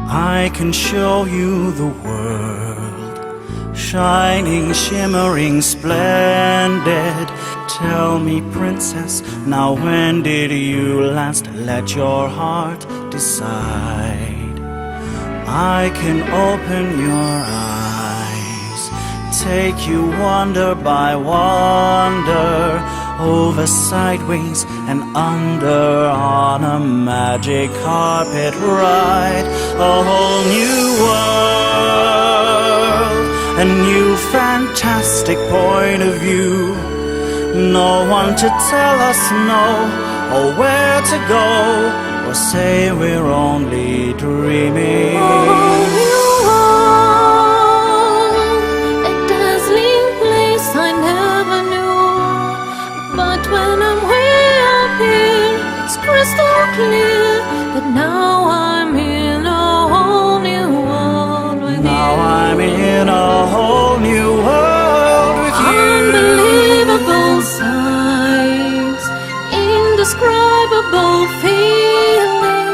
I can show you the world, shining, shimmering, splendid. Tell me, princess, now when did you last let your heart decide? I can open your eyes, take you wonder by wonder, over, sideways, and under, on a magic carpet ride. A whole new world, a new fantastic point of view. No one to tell us no, or where to go, or say we're only dreaming. Crystal clear that now I'm in a whole new world with you. Now I'm in a whole new world with you. Unbelievable sights, indescribable feeling,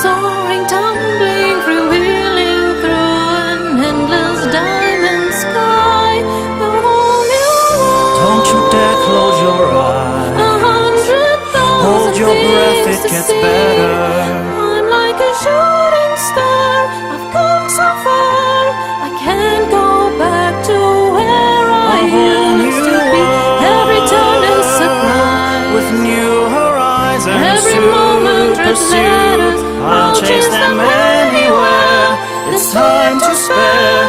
soaring, tumbling, freewheeling through an endless diamond sky. The whole new world. Don't you dare close your eyes. Hold your breath, it gets better. I'm like a shooting star, I've come so far, I can't go back to where I used to be. Every turn is surprise, with new horizons every to moment pursue. I'll chase them anywhere. It's time to spare.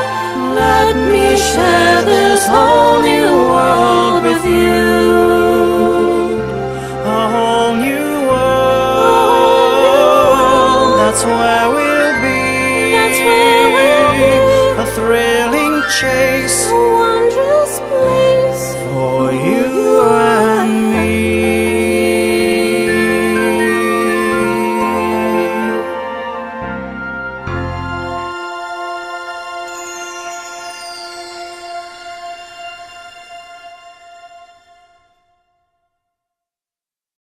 Let me share this whole new world with you. That's where we'll be. That's where we'll be. A thrilling chase.